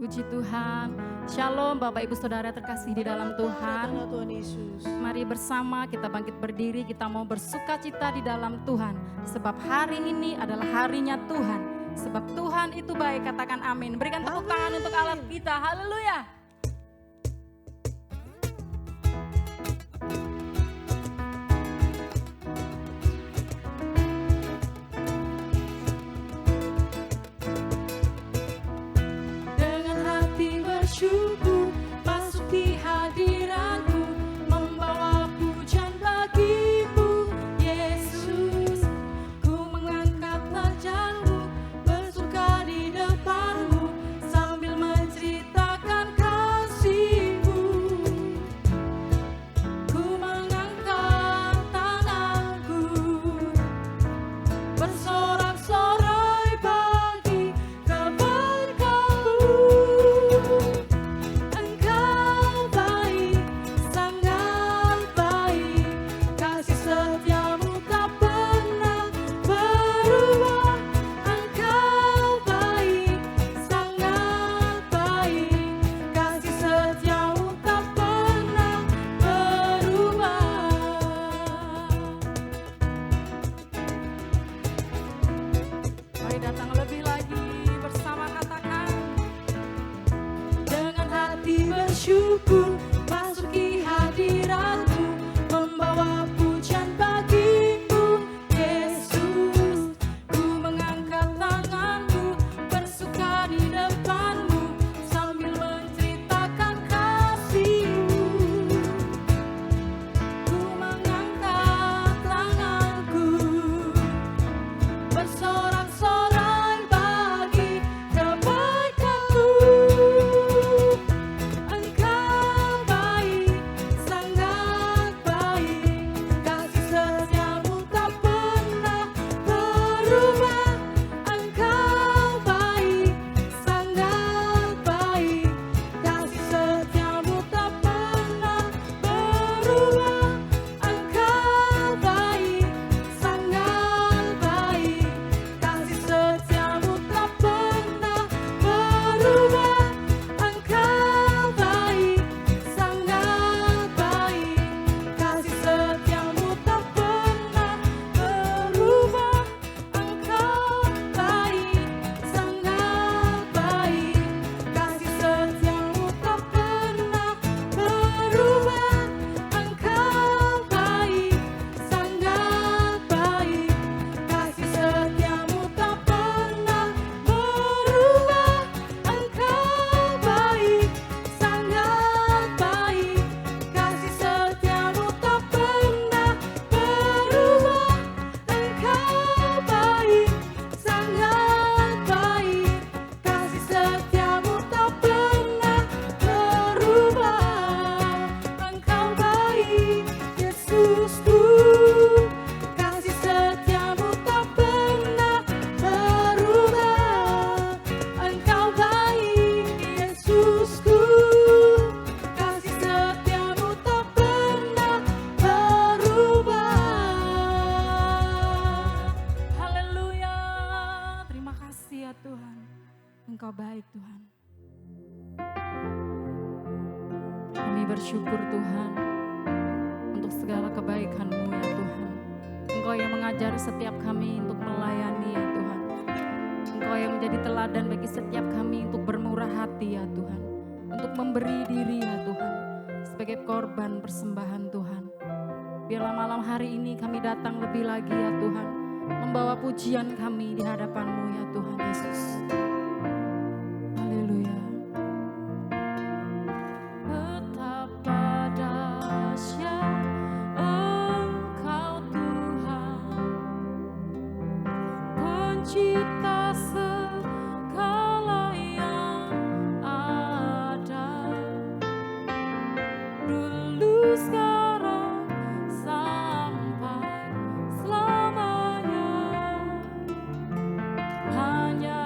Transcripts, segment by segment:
Puji Tuhan. Shalom Bapak Ibu Saudara terkasih di dalam Tuhan. Tuhan Yesus. Mari bersama kita bangkit berdiri, kita mau bersuka cita di dalam Tuhan. Sebab hari ini adalah harinya Tuhan. Sebab Tuhan itu baik, katakan amin. Berikan tepuk tangan untuk Allah kita, haleluya. Syukur masuk di hadiratmu, membawa pujian bagimu Yesus. Ku mengangkat wajahmu, bersuka di depanmu, sambil menceritakan kasihmu. Ku mengangkat tanganku, bersorak-sorai bagi kebaikan-Mu. Syukur masuki hadiratmu, membawa pujian bagimu Yesus. Ku mengangkat tanganku, bersuka di depanmu, sambil menceritakan kasihmu. Ku mengangkat tanganku, bersorak-sorai bagi kebaikan-Mu. Engkau baik Tuhan. Kami bersyukur Tuhan untuk segala kebaikan-Mu ya Tuhan. Engkau yang mengajari setiap kami untuk melayani ya Tuhan. Engkau yang menjadi teladan bagi setiap kami untuk bermurah hati ya Tuhan. Untuk memberi diri ya Tuhan sebagai korban persembahan Tuhan. Biarlah malam hari ini kami datang lebih lagi ya Tuhan, membawa pujian kami di hadapan-Mu ya Tuhan Yesus. Cipta segala yang ada, dulu sekarang sampai selamanya, hanya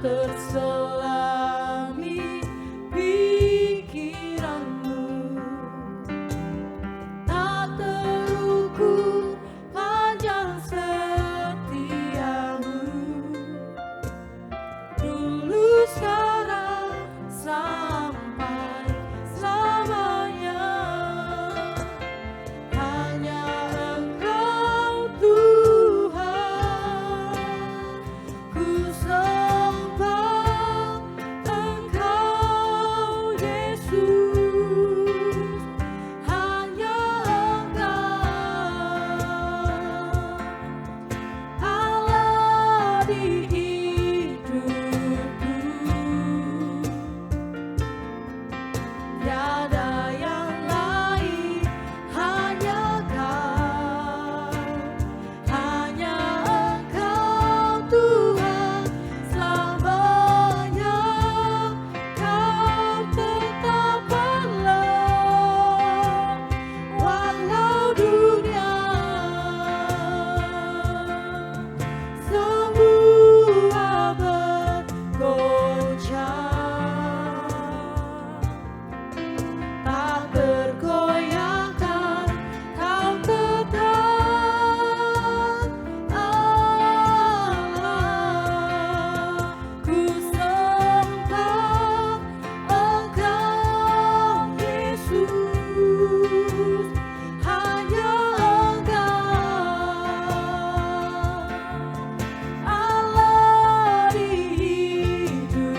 terselami pikiranmu, tak terukur panjang setiamu, dulu sekarang sampai selamanya. Hanya Engkau Tuhan, ku sembah Engkau Yesus. Hanya Engkau Allah di hidupku, tiada yang lain, hanya Kau, hanya Engkau Tuhan selamanya. Kau tetap Allah, walau dunia semua bergoncang, tak tergoyahkan. Kau tetap Allah, ku sembah Engkau Yesus. Hanya Engkau Allah di hidupku,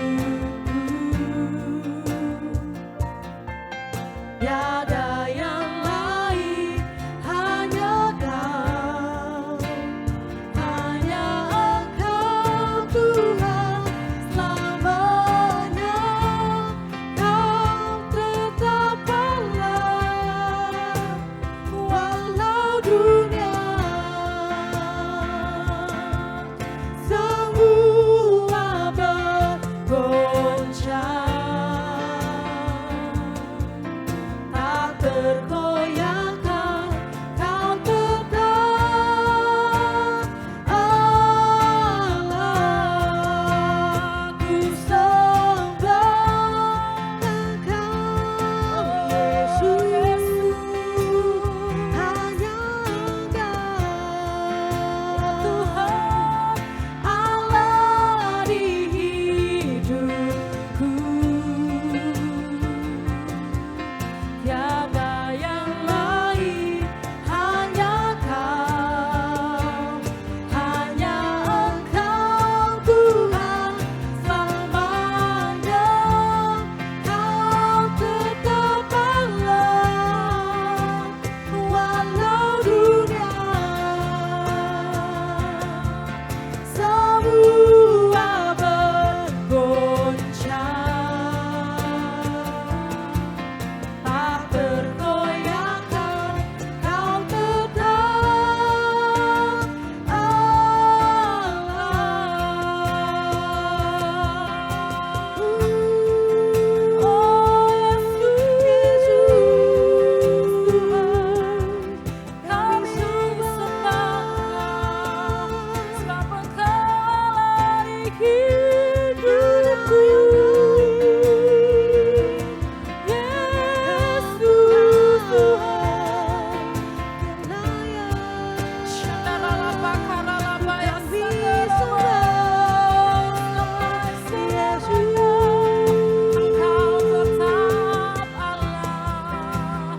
tiada yang lain, hanya Kau, hanya Engkau Tuhan selamanya. Kau tetap Allah, walau dunia semua bergoncang, tak tergoyahkan. Kau tetap Allah, ku sembah Engkau Yesus. Hanya Engkau Tuhan Allah di hidupku, tiada yang lain, hanya Kau, hanya Engkau Tuhan selamanya. Kau tetap Allah, walau dunia semua bergoncang, tak tergoyahkan. Kau tetap Allah. Oh Yesus, Tuhan, kami sembah sebab Engkau Allah di hidupku. Yesus Tuhan, Shandaralabakaralaba ya Engkau tetap Allah,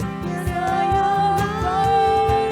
selamanya.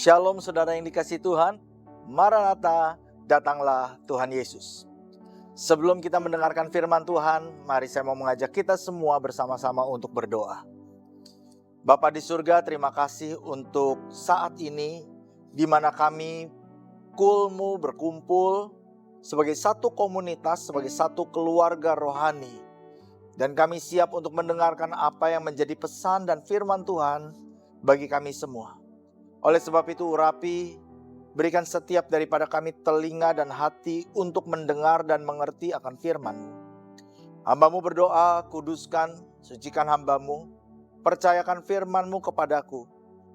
Shalom saudara yang dikasihi Tuhan, Maranatha, datanglah Tuhan Yesus. Sebelum kita mendengarkan firman Tuhan, mari saya mau mengajak kita semua bersama-sama untuk berdoa. Bapa di surga, terima kasih untuk saat ini di mana kami Kulmu berkumpul sebagai satu komunitas, sebagai satu keluarga rohani. Dan kami siap untuk mendengarkan apa yang menjadi pesan dan firman Tuhan bagi kami semua. Oleh sebab itu urapi, berikan setiap daripada kami telinga dan hati untuk mendengar dan mengerti akan firman-Mu. Hamba-Mu berdoa, kuduskan, sucikan hamba-Mu, percayakan firman-Mu kepadaku,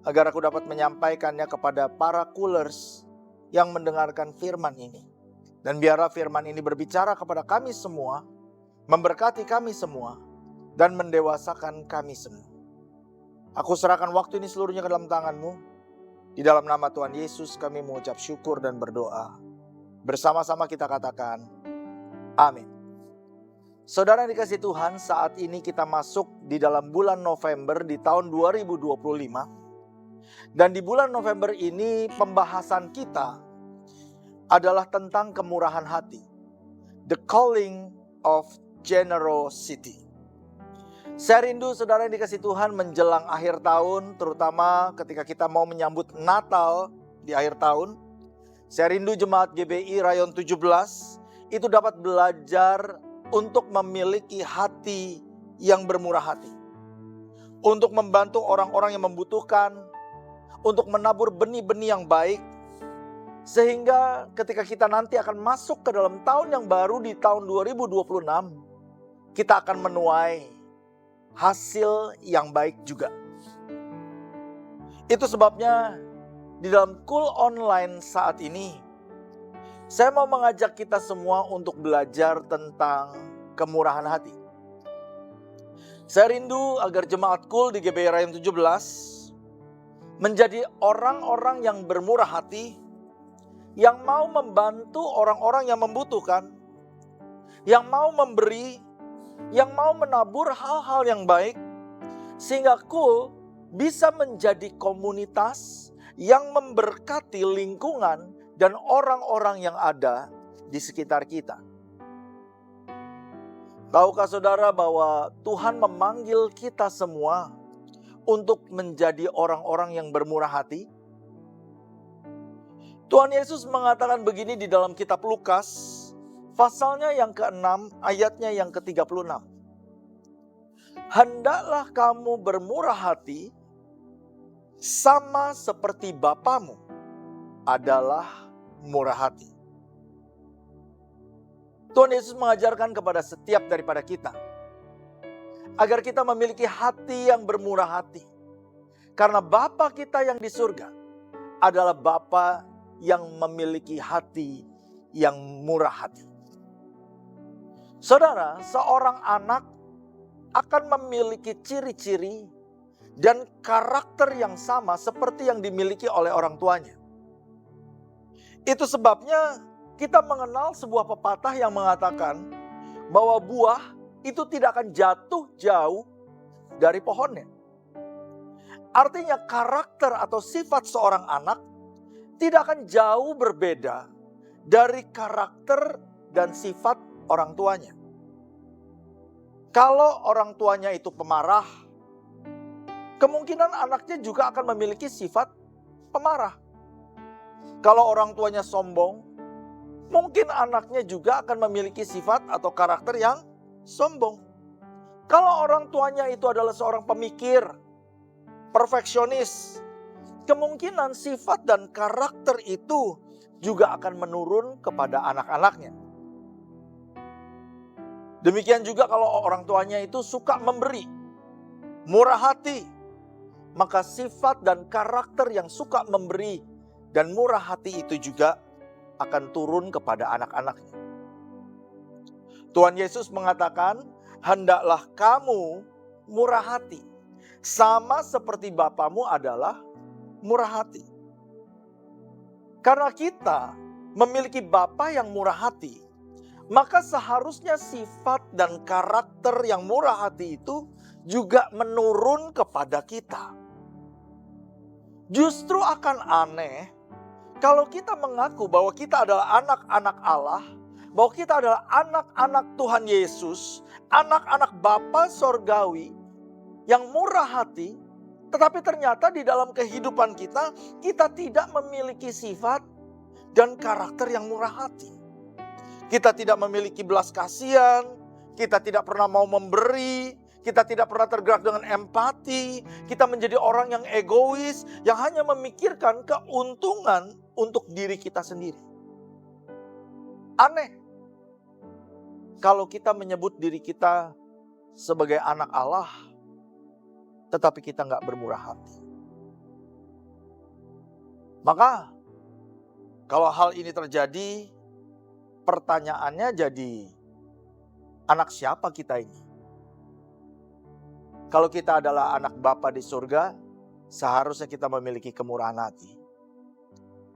agar aku dapat menyampaikannya kepada para kulers yang mendengarkan firman ini. Dan biarlah firman ini berbicara kepada kami semua, memberkati kami semua, dan mendewasakan kami semua. Aku serahkan waktu ini seluruhnya ke dalam tangan-Mu. Di dalam nama Tuhan Yesus kami mengucap syukur dan berdoa. Bersama-sama kita katakan, amin. Saudara yang dikasihi Tuhan, saat ini kita masuk di dalam bulan November di tahun 2025. Dan di bulan November ini pembahasan kita adalah tentang kemurahan hati. The calling of generosity. Saya rindu saudara yang dikasihi Tuhan menjelang akhir tahun, terutama ketika kita mau menyambut Natal di akhir tahun. Saya rindu jemaat GBI Rayon 17 itu dapat belajar untuk memiliki hati yang bermurah hati. Untuk membantu orang-orang yang membutuhkan, untuk menabur benih-benih yang baik. Sehingga ketika kita nanti akan masuk ke dalam tahun yang baru di tahun 2026, kita akan menuai hasil yang baik juga. Itu sebabnya di dalam Cool Online saat ini, saya mau mengajak kita semua untuk belajar tentang kemurahan hati. Saya rindu agar jemaat Cool di GBI Rayon 17 menjadi orang-orang yang bermurah hati, yang mau membantu orang-orang yang membutuhkan, yang mau memberi, yang mau menabur hal-hal yang baik, sehingga Cool bisa menjadi komunitas yang memberkati lingkungan dan orang-orang yang ada di sekitar kita. Tahukah saudara bahwa Tuhan memanggil kita semua untuk menjadi orang-orang yang bermurah hati? Tuhan Yesus mengatakan begini di dalam kitab Lukas, pasalnya yang ke-6, ayatnya yang ke-36. Hendaklah kamu bermurah hati, sama seperti Bapamu adalah murah hati. Tuhan Yesus mengajarkan kepada setiap daripada kita, agar kita memiliki hati yang bermurah hati. Karena Bapa kita yang di surga adalah Bapa yang memiliki hati yang murah hati. Saudara, seorang anak akan memiliki ciri-ciri dan karakter yang sama seperti yang dimiliki oleh orang tuanya. Itu sebabnya kita mengenal sebuah pepatah yang mengatakan bahwa buah itu tidak akan jatuh jauh dari pohonnya. Artinya karakter atau sifat seorang anak tidak akan jauh berbeda dari karakter dan sifat orang tuanya. Kalau orang tuanya itu pemarah, kemungkinan anaknya juga akan memiliki sifat pemarah. Kalau orang tuanya sombong, mungkin anaknya juga akan memiliki sifat atau karakter yang sombong. Kalau orang tuanya itu adalah seorang pemikir, perfeksionis, kemungkinan sifat dan karakter itu juga akan menurun kepada anak-anaknya. Demikian juga kalau orang tuanya itu suka memberi, murah hati, maka sifat dan karakter yang suka memberi dan murah hati itu juga akan turun kepada anak-anaknya. Tuhan Yesus mengatakan, hendaklah kamu murah hati, sama seperti Bapamu adalah murah hati. Karena kita memiliki Bapa yang murah hati, maka seharusnya sifat dan karakter yang murah hati itu juga menurun kepada kita. Justru akan aneh kalau kita mengaku bahwa kita adalah anak-anak Allah, bahwa kita adalah anak-anak Tuhan Yesus, anak-anak Bapa Sorgawi yang murah hati, tetapi ternyata di dalam kehidupan kita, kita tidak memiliki sifat dan karakter yang murah hati. Kita tidak memiliki belas kasihan, kita tidak pernah mau memberi, kita tidak pernah tergerak dengan empati, kita menjadi orang yang egois, yang hanya memikirkan keuntungan untuk diri kita sendiri. Aneh kalau kita menyebut diri kita sebagai anak Allah, tetapi kita nggak bermurah hati. Maka kalau hal ini terjadi, pertanyaannya jadi, anak siapa kita ini? Kalau kita adalah anak Bapa di surga, seharusnya kita memiliki kemurahan hati.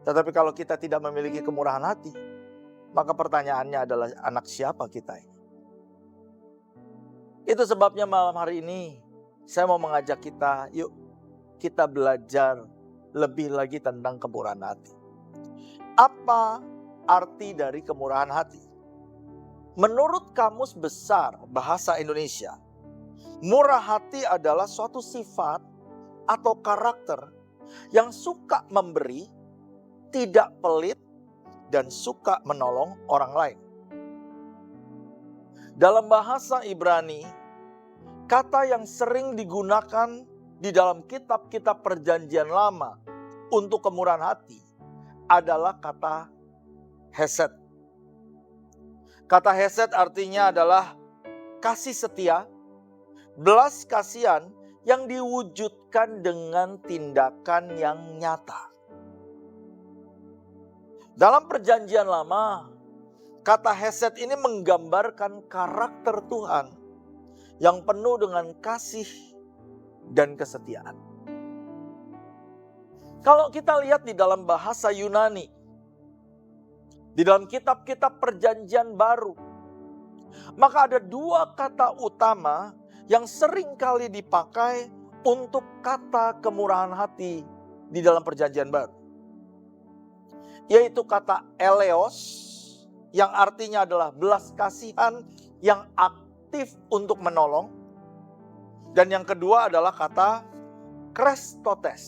Tetapi kalau kita tidak memiliki kemurahan hati, maka pertanyaannya adalah anak siapa kita ini? Itu sebabnya malam hari ini saya mau mengajak kita, yuk kita belajar lebih lagi tentang kemurahan hati. Apa arti dari kemurahan hati? Menurut Kamus Besar Bahasa Indonesia, murah hati adalah suatu sifat atau karakter yang suka memberi, tidak pelit, dan suka menolong orang lain. Dalam bahasa Ibrani, kata yang sering digunakan di dalam kitab-kitab Perjanjian Lama untuk kemurahan hati adalah kata hesed. Kata hesed artinya adalah kasih setia, belas kasihan yang diwujudkan dengan tindakan yang nyata. Dalam Perjanjian Lama, kata hesed ini menggambarkan karakter Tuhan yang penuh dengan kasih dan kesetiaan. Kalau kita lihat di dalam bahasa Yunani, di dalam kitab-kitab Perjanjian Baru, maka ada dua kata utama yang sering kali dipakai untuk kata kemurahan hati di dalam Perjanjian Baru. Yaitu kata eleos, yang artinya adalah belas kasihan yang aktif untuk menolong. Dan yang kedua adalah kata krestotes,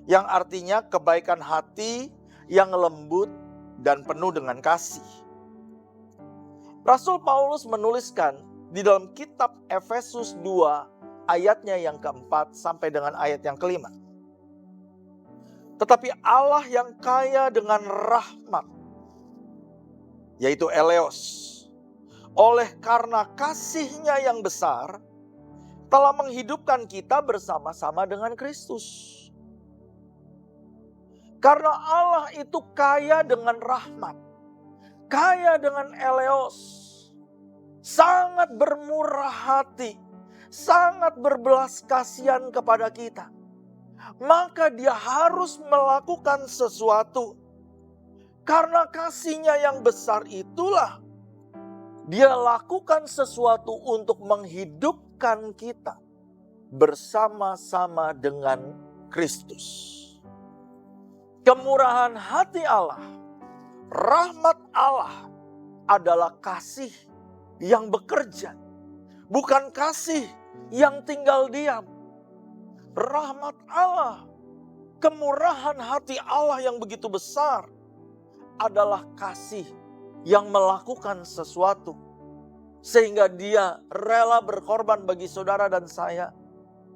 yang artinya kebaikan hati yang lembut dan penuh dengan kasih. Rasul Paulus menuliskan di dalam kitab Efesus 2 ayatnya yang keempat sampai dengan ayat yang kelima. Tetapi Allah yang kaya dengan rahmat, yaitu eleos, oleh karena kasih-Nya yang besar, telah menghidupkan kita bersama-sama dengan Kristus. Karena Allah itu kaya dengan rahmat, kaya dengan eleos, sangat bermurah hati, sangat berbelas kasihan kepada kita. Maka dia harus melakukan sesuatu. Karena kasih-Nya yang besar itulah dia lakukan sesuatu untuk menghidupkan kita bersama-sama dengan Kristus. Kemurahan hati Allah, rahmat Allah adalah kasih yang bekerja, bukan kasih yang tinggal diam. Rahmat Allah, kemurahan hati Allah yang begitu besar adalah kasih yang melakukan sesuatu sehingga dia rela berkorban bagi saudara dan saya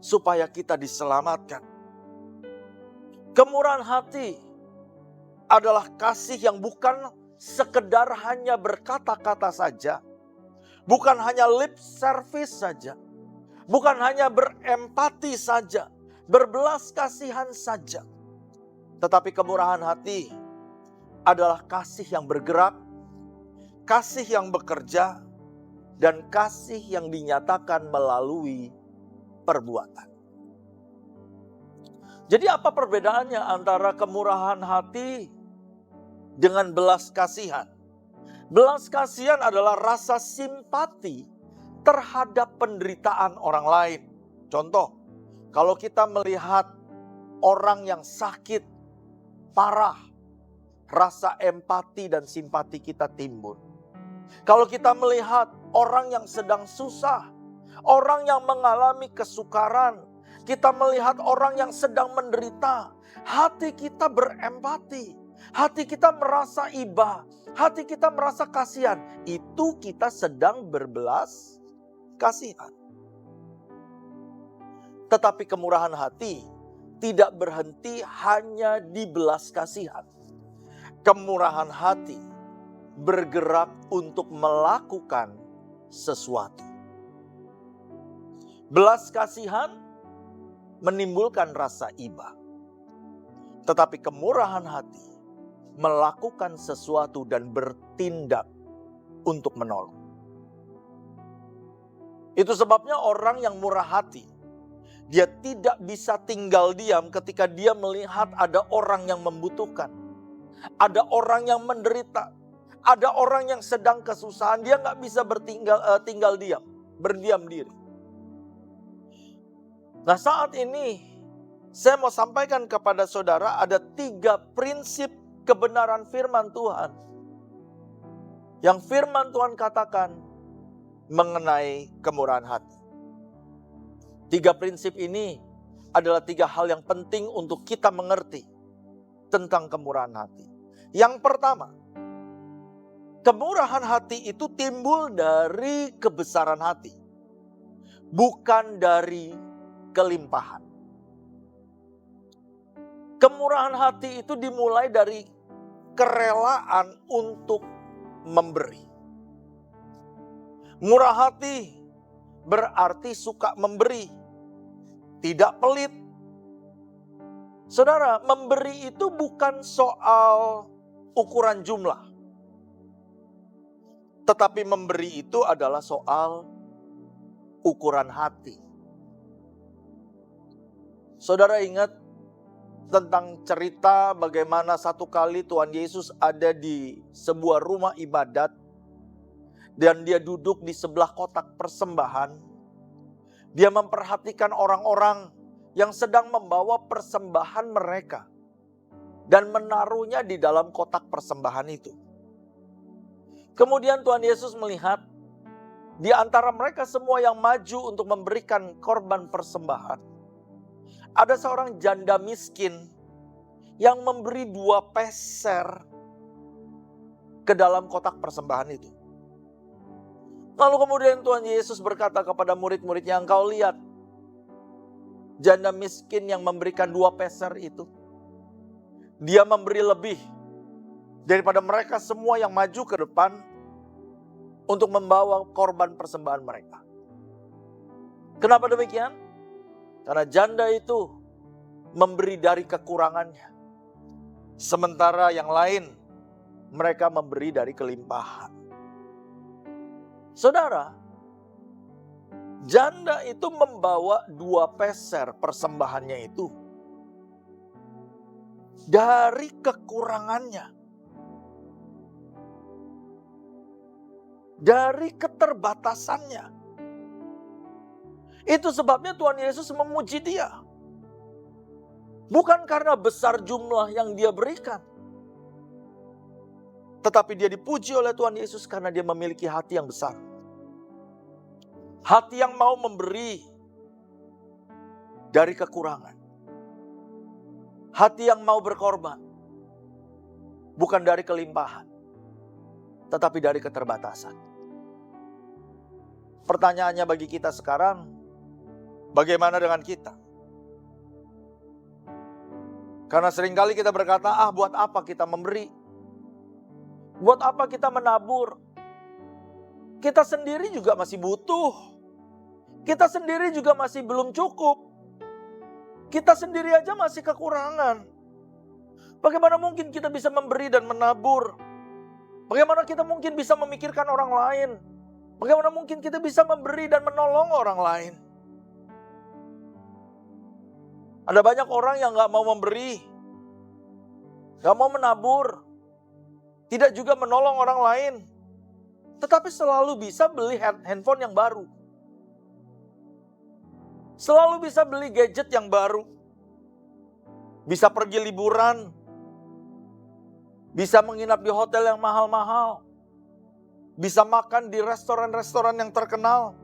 supaya kita diselamatkan. Kemurahan hati adalah kasih yang bukan sekedar hanya berkata-kata saja, bukan hanya lip service saja, bukan hanya berempati saja, berbelas kasihan saja. Tetapi kemurahan hati adalah kasih yang bergerak, kasih yang bekerja, dan kasih yang dinyatakan melalui perbuatan. Jadi apa perbedaannya antara kemurahan hati dengan belas kasihan? Belas kasihan adalah rasa simpati terhadap penderitaan orang lain. Contoh, kalau kita melihat orang yang sakit, parah, rasa empati dan simpati kita timbul. Kalau kita melihat orang yang sedang susah, orang yang mengalami kesukaran, kita melihat orang yang sedang menderita, hati kita berempati, hati kita merasa iba, hati kita merasa kasihan. Itu kita sedang berbelas kasihan. Tetapi kemurahan hati tidak berhenti hanya di belas kasihan. Kemurahan hati bergerak untuk melakukan sesuatu. Belas kasihan menimbulkan rasa iba. Tetapi kemurahan hati melakukan sesuatu dan bertindak untuk menolong. Itu sebabnya orang yang murah hati, dia tidak bisa tinggal diam ketika dia melihat ada orang yang membutuhkan. Ada orang yang menderita. Ada orang yang sedang kesusahan. Dia gak bisa tinggal diam. Berdiam diri. Nah, saat ini saya mau sampaikan kepada saudara ada 3 prinsip kebenaran firman Tuhan. Yang firman Tuhan katakan mengenai kemurahan hati. 3 prinsip ini adalah 3 hal yang penting untuk kita mengerti tentang kemurahan hati. Yang pertama, kemurahan hati itu timbul dari kebesaran hati, bukan dari kelimpahan. Kemurahan hati itu dimulai dari kerelaan untuk memberi. Murah hati berarti suka memberi, tidak pelit. Saudara, memberi itu bukan soal ukuran jumlah. Tetapi memberi itu adalah soal ukuran hati. Saudara ingat tentang cerita bagaimana satu kali Tuhan Yesus ada di sebuah rumah ibadat. Dan dia duduk di sebelah kotak persembahan. Dia memperhatikan orang-orang yang sedang membawa persembahan mereka. Dan menaruhnya di dalam kotak persembahan itu. Kemudian Tuhan Yesus melihat di antara mereka semua yang maju untuk memberikan korban persembahan. Ada seorang janda miskin yang memberi 2 peser ke dalam kotak persembahan itu. Lalu kemudian Tuhan Yesus berkata kepada murid-muridnya, engkau lihat janda miskin yang memberikan 2 peser itu. Dia memberi lebih daripada mereka semua yang maju ke depan untuk membawa korban persembahan mereka. Kenapa demikian? Karena janda itu memberi dari kekurangannya. Sementara yang lain mereka memberi dari kelimpahan. Saudara, janda itu membawa 2 peser persembahannya itu dari kekurangannya. Dari keterbatasannya. Itu sebabnya Tuhan Yesus memuji dia. Bukan karena besar jumlah yang dia berikan. Tetapi dia dipuji oleh Tuhan Yesus karena dia memiliki hati yang besar. Hati yang mau memberi dari kekurangan. Hati yang mau berkorban. Bukan dari kelimpahan. Tetapi dari keterbatasan. Pertanyaannya bagi kita sekarang, bagaimana dengan kita? Karena seringkali kita berkata, buat apa kita memberi? Buat apa kita menabur? Kita sendiri juga masih butuh. Kita sendiri juga masih belum cukup. Kita sendiri aja masih kekurangan. Bagaimana mungkin kita bisa memberi dan menabur? Bagaimana kita mungkin bisa memikirkan orang lain? Bagaimana mungkin kita bisa memberi dan menolong orang lain? Ada banyak orang yang gak mau memberi, gak mau menabur, tidak juga menolong orang lain, tetapi selalu bisa beli handphone yang baru. Selalu bisa beli gadget yang baru. bisa pergi liburan, bisa menginap di hotel yang mahal-mahal, bisa makan di restoran-restoran yang terkenal.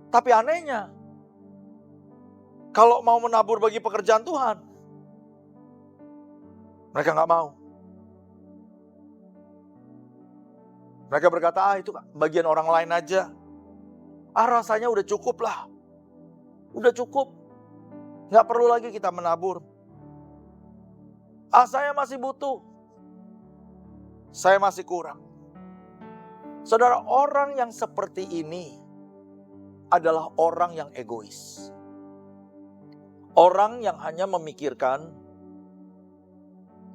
Tapi anehnya, kalau mau menabur bagi pekerjaan Tuhan, mereka nggak mau. Mereka berkata, itu bagian orang lain aja. Rasanya udah cukup lah. Udah cukup. Nggak perlu lagi kita menabur. Saya masih butuh. Saya masih kurang. Saudara, orang yang seperti ini adalah orang yang egois. Orang yang hanya memikirkan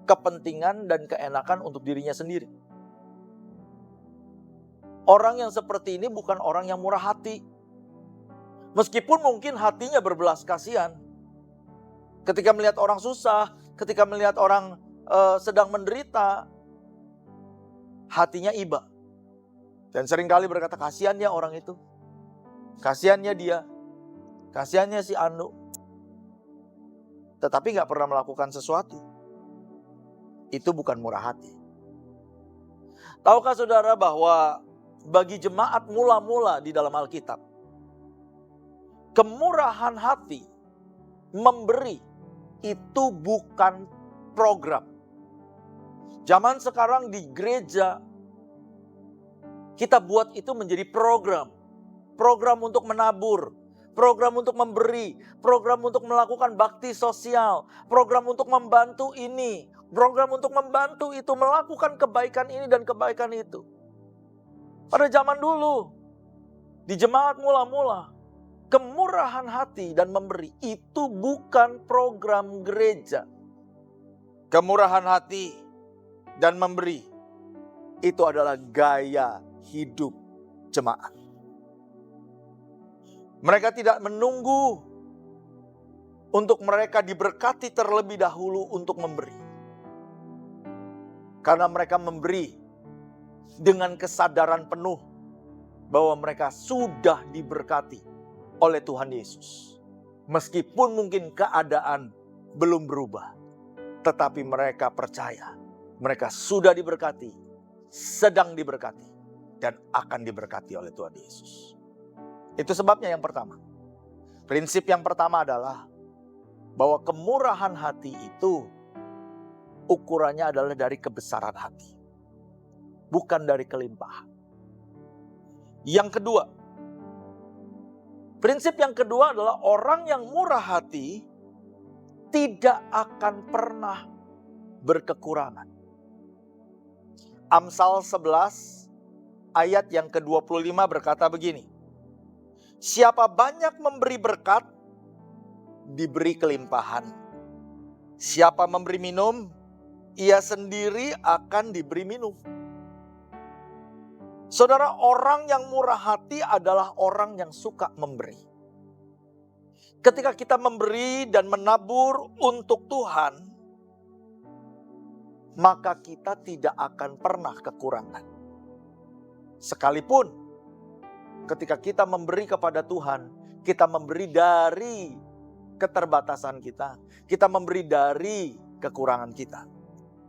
kepentingan dan keenakan untuk dirinya sendiri. Orang yang seperti ini bukan orang yang murah hati. Meskipun mungkin hatinya berbelas kasihan. Ketika melihat orang susah, ketika melihat orang sedang menderita, hatinya iba. Dan seringkali berkata, kasihannya orang itu. Kasihannya dia. Kasihannya si Anu. Tetapi gak pernah melakukan sesuatu. Itu bukan murah hati. Tahukah saudara bahwa bagi jemaat mula-mula di dalam Alkitab, kemurahan hati memberi itu bukan program. Zaman sekarang di gereja kita buat itu menjadi program. Program untuk menabur, program untuk memberi, program untuk melakukan bakti sosial, program untuk membantu ini, program untuk membantu itu, melakukan kebaikan ini dan kebaikan itu. Pada zaman dulu, di jemaat mula-mula, kemurahan hati dan memberi itu bukan program gereja. Kemurahan hati dan memberi itu adalah gaya hidup jemaat. Mereka tidak menunggu untuk mereka diberkati terlebih dahulu untuk memberi. Karena mereka memberi dengan kesadaran penuh bahwa mereka sudah diberkati oleh Tuhan Yesus. Meskipun mungkin keadaan belum berubah, tetapi mereka percaya mereka sudah diberkati, sedang diberkati, dan akan diberkati oleh Tuhan Yesus. Itu sebabnya yang pertama. Prinsip yang pertama adalah bahwa kemurahan hati itu ukurannya adalah dari kebesaran hati, bukan dari kelimpahan. Yang kedua, prinsip yang kedua adalah orang yang murah hati tidak akan pernah berkekurangan. Amsal 11 ayat yang ke-25 berkata begini. Siapa banyak memberi berkat, diberi kelimpahan. Siapa memberi minum, ia sendiri akan diberi minum. Saudara, orang yang murah hati adalah orang yang suka memberi. Ketika kita memberi dan menabur untuk Tuhan, maka kita tidak akan pernah kekurangan. Sekalipun ketika kita memberi kepada Tuhan, kita memberi dari keterbatasan kita, kita memberi dari kekurangan kita.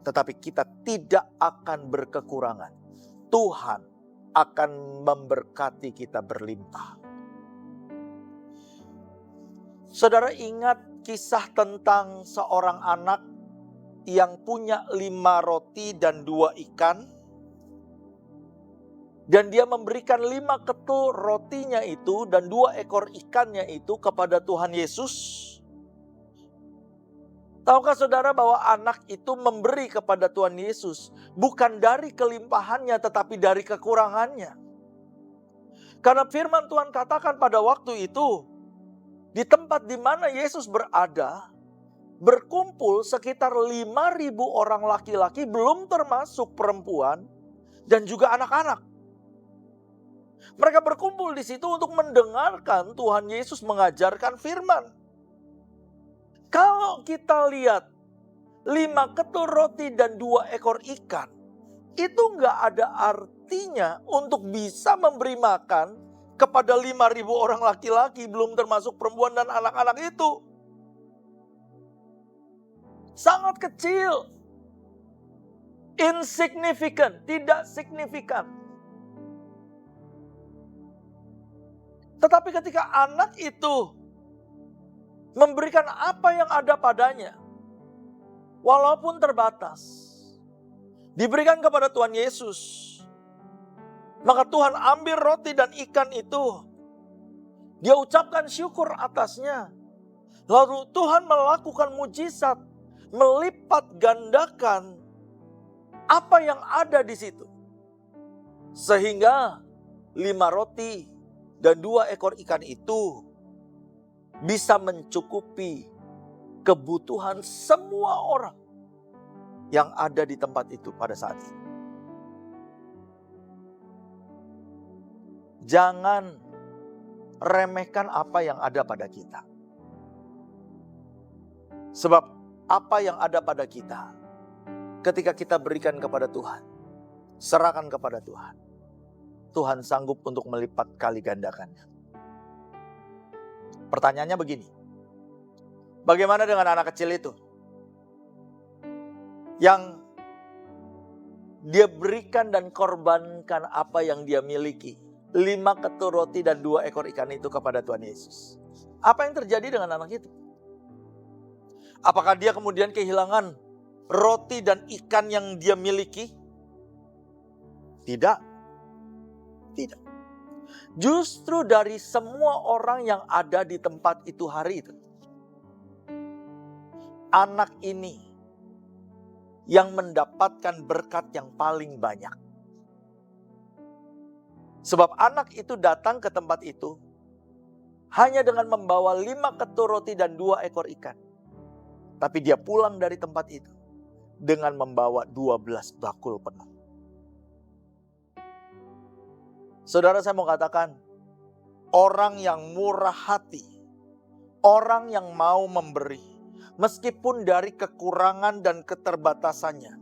Tetapi kita tidak akan berkekurangan. Tuhan akan memberkati kita berlimpah. Saudara ingat kisah tentang seorang anak yang punya 5 roti dan 2 ikan. Dan dia memberikan 5 ketul rotinya itu dan 2 ekor ikannya itu kepada Tuhan Yesus. Tahukah saudara bahwa anak itu memberi kepada Tuhan Yesus bukan dari kelimpahannya tetapi dari kekurangannya. Karena firman Tuhan katakan pada waktu itu, di tempat di mana Yesus berada, berkumpul sekitar 5.000 orang laki-laki, belum termasuk perempuan dan juga anak-anak. Mereka berkumpul di situ untuk mendengarkan Tuhan Yesus mengajarkan firman. Kalau kita lihat 5 ketul roti dan 2 ekor ikan, itu nggak ada artinya untuk bisa memberi makan kepada 5.000 orang laki-laki, belum termasuk perempuan dan anak-anak itu. Sangat kecil. Insignificant, tidak signifikan. Tetapi ketika anak itu memberikan apa yang ada padanya, walaupun terbatas, diberikan kepada Tuhan Yesus, maka Tuhan ambil roti dan ikan itu, dia ucapkan syukur atasnya. Lalu Tuhan melakukan mujizat, melipat gandakan apa yang ada di situ. Sehingga 5 roti dan 2 ekor ikan itu bisa mencukupi kebutuhan semua orang yang ada di tempat itu pada saat itu. Jangan remehkan apa yang ada pada kita. Sebab apa yang ada pada kita, ketika kita berikan kepada Tuhan, serahkan kepada Tuhan, Tuhan sanggup untuk melipat kali gandakannya. Pertanyaannya begini, bagaimana dengan anak kecil itu? Yang dia berikan dan korbankan apa yang dia miliki. 5 ketur roti dan 2 ekor ikan itu kepada Tuhan Yesus. Apa yang terjadi dengan anak itu? Apakah dia kemudian kehilangan roti dan ikan yang dia miliki? Tidak. Tidak. Justru dari semua orang yang ada di tempat itu hari itu, anak ini yang mendapatkan berkat yang paling banyak. Sebab anak itu datang ke tempat itu hanya dengan membawa 5 ketur roti dan 2 ekor ikan. Tapi dia pulang dari tempat itu dengan membawa 12 bakul penuh. Saudara, saya mau katakan, orang yang murah hati, orang yang mau memberi, meskipun dari kekurangan dan keterbatasannya,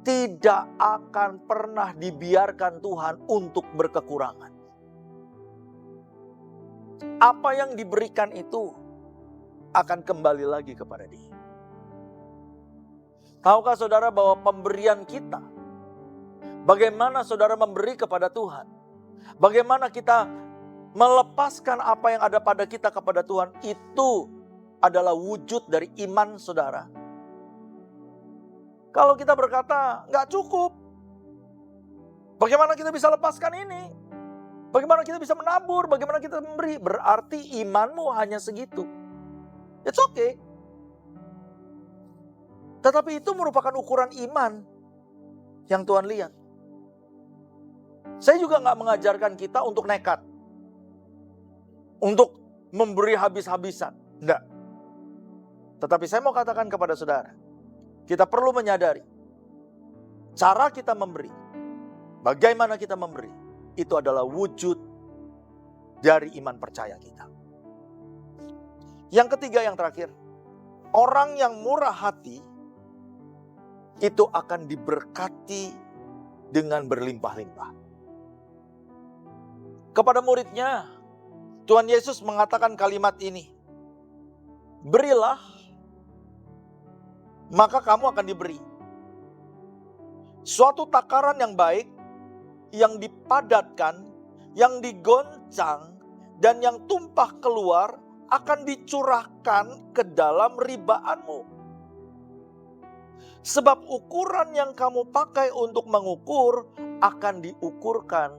tidak akan pernah dibiarkan Tuhan untuk berkekurangan. Apa yang diberikan itu akan kembali lagi kepada dia. Tahukah saudara bahwa pemberian kita, bagaimana saudara memberi kepada Tuhan, bagaimana kita melepaskan apa yang ada pada kita kepada Tuhan, itu adalah wujud dari iman saudara. Kalau kita berkata, nggak cukup, bagaimana kita bisa lepaskan ini? Bagaimana kita bisa menabur? Bagaimana kita memberi? Berarti imanmu hanya segitu. It's okay. Tetapi itu merupakan ukuran iman yang Tuhan lihat. Saya juga nggak mengajarkan kita untuk nekat. Untuk memberi habis-habisan. Enggak. Tetapi saya mau katakan kepada saudara, kita perlu menyadari cara kita memberi, bagaimana kita memberi, itu adalah wujud dari iman percaya kita. Yang ketiga, yang terakhir, orang yang murah hati itu akan diberkati dengan berlimpah-limpah. Kepada muridnya, Tuhan Yesus mengatakan kalimat ini, berilah, maka kamu akan diberi. Suatu takaran yang baik, yang dipadatkan, yang digoncang, dan yang tumpah keluar akan dicurahkan ke dalam ribaanmu. Sebab ukuran yang kamu pakai untuk mengukur akan diukurkan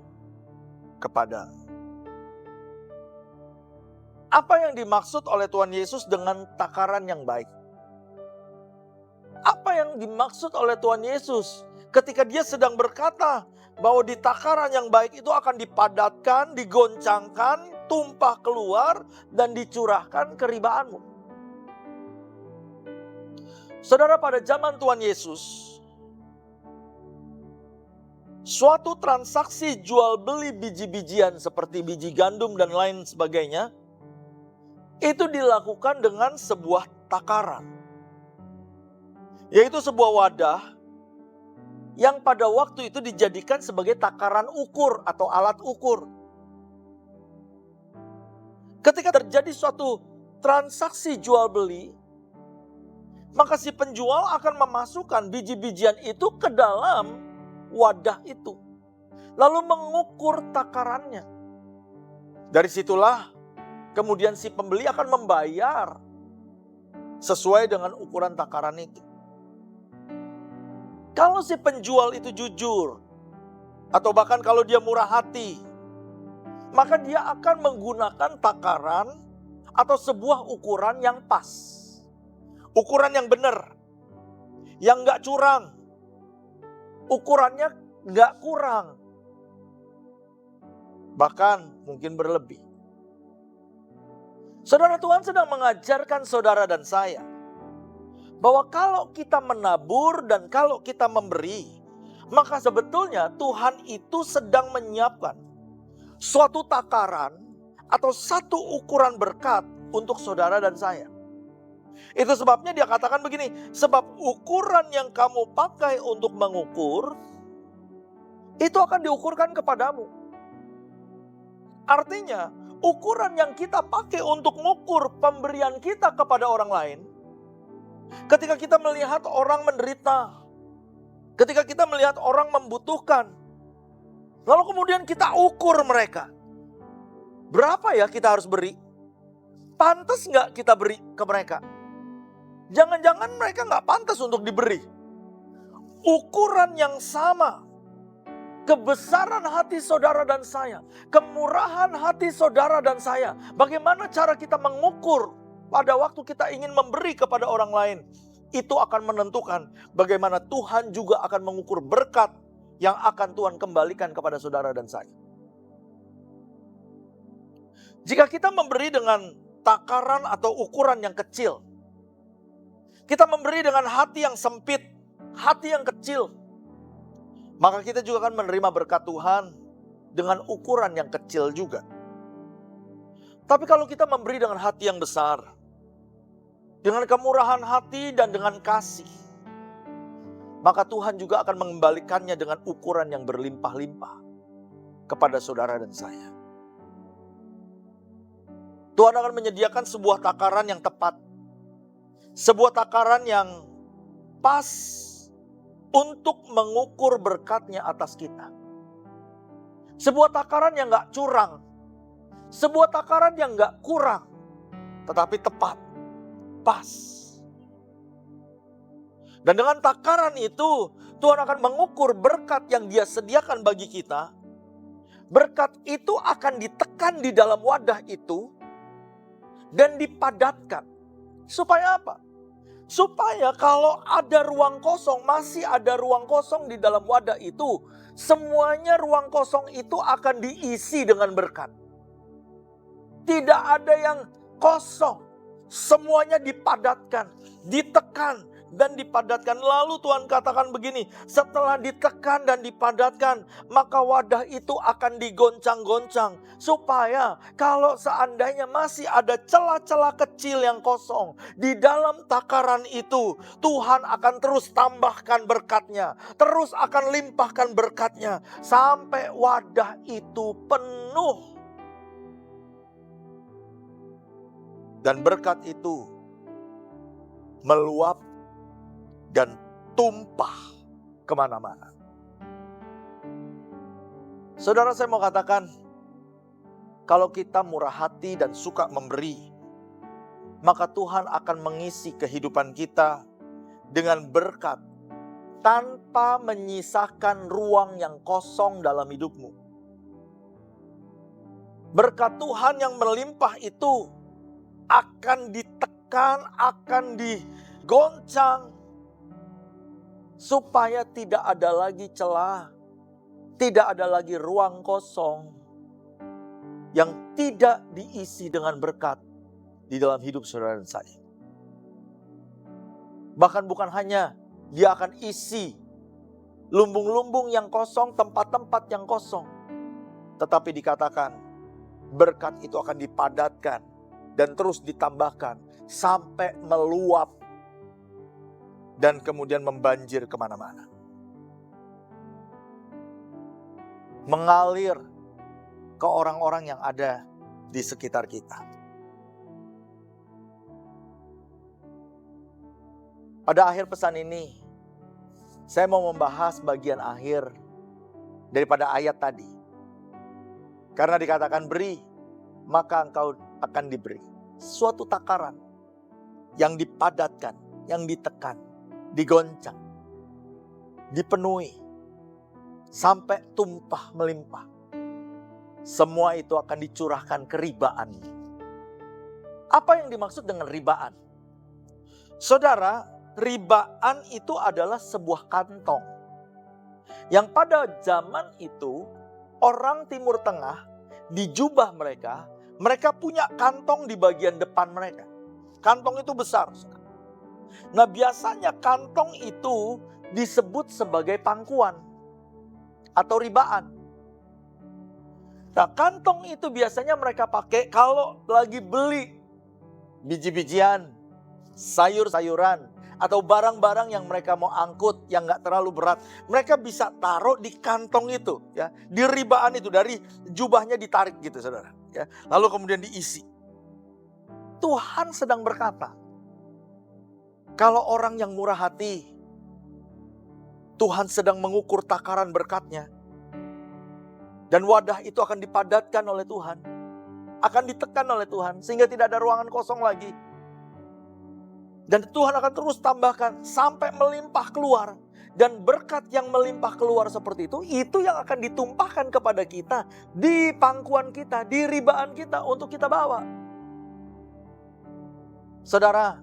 kepada. Apa yang dimaksud oleh Tuhan Yesus dengan takaran yang baik? Apa yang dimaksud oleh Tuhan Yesus ketika dia sedang berkata bahwa di takaran yang baik itu akan dipadatkan, digoncangkan, tumpah keluar, dan dicurahkan ke ribaanmu? Saudara, pada zaman Tuhan Yesus, suatu transaksi jual beli biji-bijian seperti biji gandum dan lain sebagainya, itu dilakukan dengan sebuah takaran. Yaitu sebuah wadah yang pada waktu itu dijadikan sebagai takaran ukur atau alat ukur. Ketika terjadi suatu transaksi jual beli, maka si penjual akan memasukkan biji-bijian itu ke dalam wadah itu, lalu mengukur takarannya. Dari situlah kemudian si pembeli akan membayar sesuai dengan ukuran takaran itu. Kalau si penjual itu jujur, atau bahkan kalau dia murah hati, maka dia akan menggunakan takaran atau sebuah ukuran yang pas. Ukuran yang benar, yang gak curang. Ukurannya gak kurang. Bahkan mungkin berlebih. Saudara, Tuhan sedang mengajarkan saudara dan saya bahwa kalau kita menabur dan kalau kita memberi, maka sebetulnya Tuhan itu sedang menyiapkan suatu takaran atau satu ukuran berkat untuk saudara dan saya. Itu sebabnya dia katakan begini, sebab ukuran yang kamu pakai untuk mengukur, itu akan diukurkan kepadamu. Artinya, ukuran yang kita pakai untuk mengukur pemberian kita kepada orang lain, ketika kita melihat orang menderita, ketika kita melihat orang membutuhkan, lalu kemudian kita ukur mereka. Berapa ya kita harus beri? Pantas nggak kita beri ke mereka? Jangan-jangan mereka nggak pantas untuk diberi. Ukuran yang sama, kebesaran hati saudara dan saya, kemurahan hati saudara dan saya, bagaimana cara kita mengukur pada waktu kita ingin memberi kepada orang lain, itu akan menentukan bagaimana Tuhan juga akan mengukur berkat yang akan Tuhan kembalikan kepada saudara dan saya. Jika kita memberi dengan takaran atau ukuran yang kecil, kita memberi dengan hati yang sempit, hati yang kecil, maka kita juga akan menerima berkat Tuhan dengan ukuran yang kecil juga. Tapi kalau kita memberi dengan hati yang besar, dengan kemurahan hati dan dengan kasih, maka Tuhan juga akan mengembalikannya dengan ukuran yang berlimpah-limpah kepada saudara dan saya. Tuhan akan menyediakan sebuah takaran yang tepat, sebuah takaran yang pas untuk mengukur berkatnya atas kita. Sebuah takaran yang gak curang, sebuah takaran yang gak kurang, tetapi tepat, pas. Dan dengan takaran itu, Tuhan akan mengukur berkat yang Dia sediakan bagi kita. Berkat itu akan ditekan di dalam wadah itu dan dipadatkan. Supaya apa? Supaya kalau ada ruang kosong, masih ada ruang kosong di dalam wadah itu, semuanya ruang kosong itu akan diisi dengan berkat. Tidak ada yang kosong, semuanya dipadatkan, ditekan, dan dipadatkan. Lalu Tuhan katakan begini, setelah ditekan dan dipadatkan, maka wadah itu akan digoncang-goncang. Supaya kalau seandainya masih ada celah-celah kecil yang kosong di dalam takaran itu, Tuhan akan terus tambahkan berkatnya, terus akan limpahkan berkatnya, sampai wadah itu penuh. Dan berkat itu meluap dan tumpah kemana-mana. Saudara, saya mau katakan, kalau kita murah hati dan suka memberi, maka Tuhan akan mengisi kehidupan kita dengan berkat tanpa menyisakan ruang yang kosong dalam hidupmu. Berkat Tuhan yang melimpah itu akan ditekan, akan digoncang, supaya tidak ada lagi celah, tidak ada lagi ruang kosong yang tidak diisi dengan berkat di dalam hidup saudara dan saya. Bahkan bukan hanya Dia akan isi lumbung-lumbung yang kosong, tempat-tempat yang kosong, tetapi dikatakan berkat itu akan dipadatkan dan terus ditambahkan sampai meluap dan kemudian membanjir kemana-mana. Mengalir ke orang-orang yang ada di sekitar kita. Pada akhir pesan ini, saya mau membahas bagian akhir daripada ayat tadi. Karena dikatakan beri, maka engkau akan diberi. Suatu takaran yang dipadatkan, yang ditekan, digoncang, dipenuhi, sampai tumpah melimpah. Semua itu akan dicurahkan ke ribaan. Apa yang dimaksud dengan ribaan? Saudara, ribaan itu adalah sebuah kantong. Yang pada zaman itu, orang Timur Tengah, di jubah mereka, mereka punya kantong di bagian depan mereka. Kantong itu besar. Nah, biasanya kantong itu disebut sebagai pangkuan atau ribaan. Nah, kantong itu biasanya mereka pakai kalau lagi beli biji-bijian, sayur-sayuran, atau barang-barang yang mereka mau angkut yang gak terlalu berat. Mereka bisa taruh di kantong itu, ya, di ribaan itu, dari jubahnya ditarik gitu, saudara. Ya, lalu kemudian diisi. Tuhan sedang berkata, kalau orang yang murah hati, Tuhan sedang mengukur takaran berkatnya. Dan wadah itu akan dipadatkan oleh Tuhan. Akan ditekan oleh Tuhan. Sehingga tidak ada ruangan kosong lagi. Dan Tuhan akan terus tambahkan sampai melimpah keluar. Dan berkat yang melimpah keluar seperti itu yang akan ditumpahkan kepada kita. Di pangkuan kita, di ribaan kita untuk kita bawa. Saudara,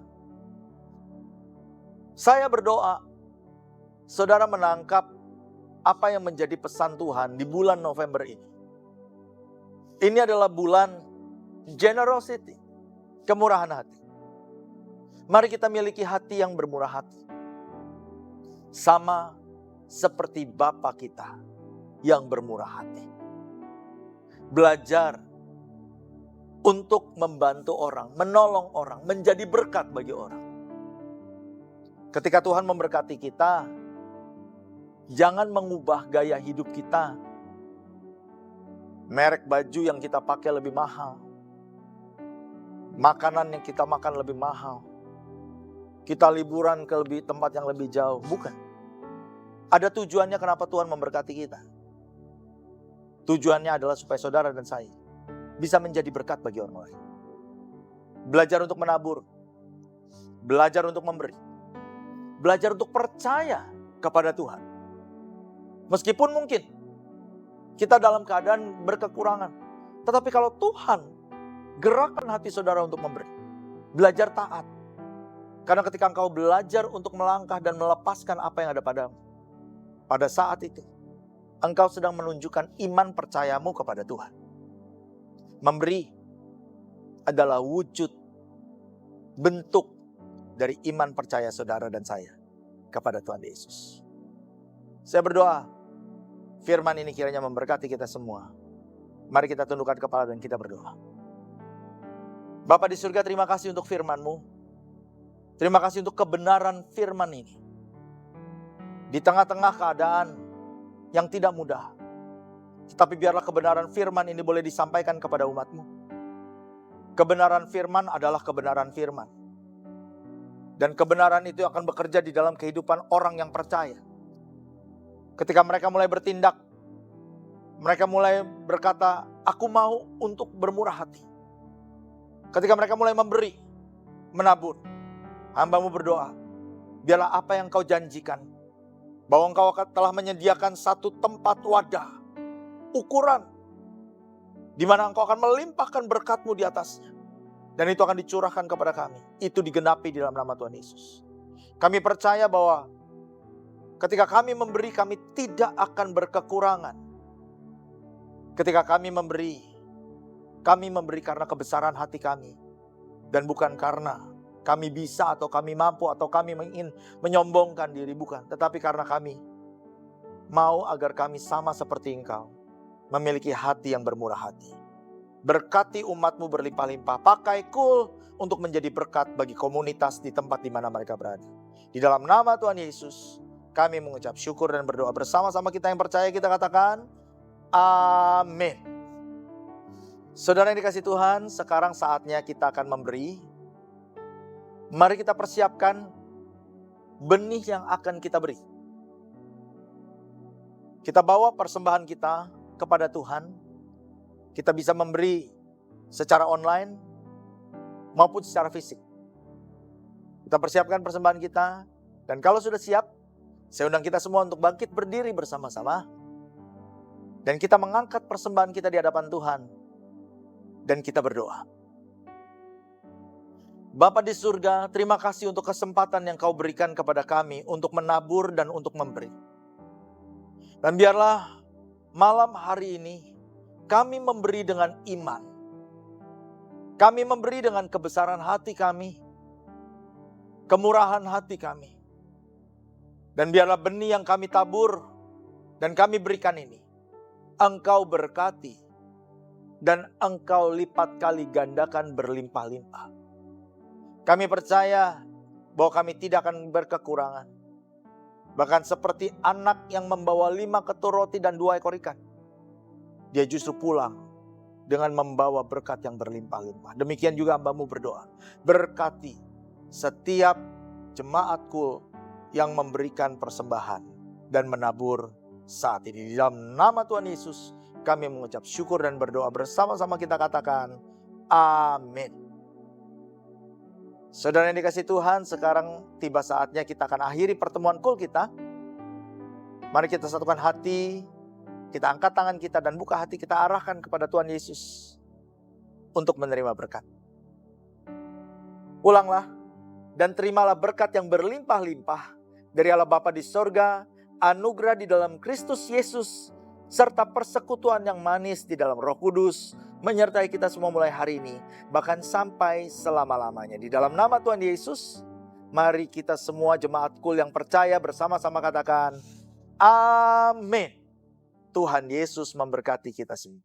saya berdoa, saudara menangkap apa yang menjadi pesan Tuhan di bulan November ini. Ini adalah bulan generosity, kemurahan hati. Mari kita miliki hati yang bermurah hati. Sama seperti Bapa kita yang bermurah hati. Belajar untuk membantu orang, menolong orang, menjadi berkat bagi orang. Ketika Tuhan memberkati kita, jangan mengubah gaya hidup kita. Merek baju yang kita pakai lebih mahal. Makanan yang kita makan lebih mahal. Kita liburan ke tempat yang lebih jauh. Bukan. Ada tujuannya kenapa Tuhan memberkati kita. Tujuannya adalah supaya saudara dan saya bisa menjadi berkat bagi orang lain. Belajar untuk menabur. Belajar untuk memberi. Belajar untuk percaya kepada Tuhan. Meskipun mungkin kita dalam keadaan berkekurangan. Tetapi kalau Tuhan gerakkan hati saudara untuk memberi. Belajar taat. Karena ketika engkau belajar untuk melangkah dan melepaskan apa yang ada padamu. Pada saat itu, engkau sedang menunjukkan iman percayamu kepada Tuhan. Memberi adalah wujud bentuk dari iman percaya saudara dan saya kepada Tuhan Yesus. Saya berdoa, firman ini kiranya memberkati kita semua. Mari kita tundukkan kepala dan kita berdoa. Bapa di surga, terima kasih untuk firman-Mu. Terima kasih untuk kebenaran firman ini. Di tengah-tengah keadaan yang tidak mudah. Tetapi biarlah kebenaran firman ini boleh disampaikan kepada umat-Mu. Kebenaran firman adalah kebenaran firman. Dan kebenaran itu akan bekerja di dalam kehidupan orang yang percaya. Ketika mereka mulai bertindak, mereka mulai berkata, aku mau untuk bermurah hati. Ketika mereka mulai memberi, menabur, hamba-Mu berdoa, biarlah apa yang Kau janjikan, bahwa Engkau telah menyediakan satu tempat wadah, ukuran, di mana Engkau akan melimpahkan berkat-Mu di atasnya. Dan itu akan dicurahkan kepada kami. Itu digenapi di dalam nama Tuhan Yesus. Kami percaya bahwa ketika kami memberi, kami tidak akan berkekurangan. Ketika kami memberi karena kebesaran hati kami. Dan bukan karena kami bisa atau kami mampu atau kami ingin menyombongkan diri. Bukan. Tetapi karena kami mau agar kami sama seperti Engkau. Memiliki hati yang bermurah hati. Berkati umat-Mu berlimpah-limpah. Pakai Kul untuk menjadi berkat bagi komunitas di tempat di mana mereka berada. Di dalam nama Tuhan Yesus, kami mengucap syukur dan berdoa bersama-sama kita yang percaya, kita katakan, amin. Saudara yang dikasihi Tuhan, sekarang saatnya kita akan memberi. Mari kita persiapkan benih yang akan kita beri. Kita bawa persembahan kita kepada Tuhan. Kita bisa memberi secara online maupun secara fisik. Kita persiapkan persembahan kita. Dan kalau sudah siap, saya undang kita semua untuk bangkit berdiri bersama-sama. Dan kita mengangkat persembahan kita di hadapan Tuhan. Dan kita berdoa. Bapa di surga, terima kasih untuk kesempatan yang Kau berikan kepada kami untuk menabur dan untuk memberi. Dan biarlah malam hari ini kami memberi dengan iman. Kami memberi dengan kebesaran hati kami, kemurahan hati kami. Dan biarlah benih yang kami tabur dan kami berikan ini, Engkau berkati dan Engkau lipat kali gandakan berlimpah-limpah. Kami percaya bahwa kami tidak akan berkekurangan. Bahkan seperti anak yang membawa 5 ketur roti dan 2 ekor ikan. Dia justru pulang dengan membawa berkat yang berlimpah-limpah. Demikian juga hamba-Mu berdoa. Berkati setiap jemaatku yang memberikan persembahan dan menabur saat ini. Di dalam nama Tuhan Yesus kami mengucap syukur dan berdoa bersama-sama, kita katakan amin. Saudara yang dikasihi Tuhan, sekarang tiba saatnya kita akan akhiri pertemuan call kita. Mari kita satukan hati, kita angkat tangan kita dan buka hati kita arahkan kepada Tuhan Yesus untuk menerima berkat. Pulanglah dan terimalah berkat yang berlimpah-limpah dari Allah Bapa di sorga, anugerah di dalam Kristus Yesus, serta persekutuan yang manis di dalam Roh Kudus, menyertai kita semua mulai hari ini, bahkan sampai selama-lamanya. Di dalam nama Tuhan Yesus, mari kita semua jemaat kul yang percaya bersama-sama katakan, amin. Tuhan Yesus memberkati kita semua.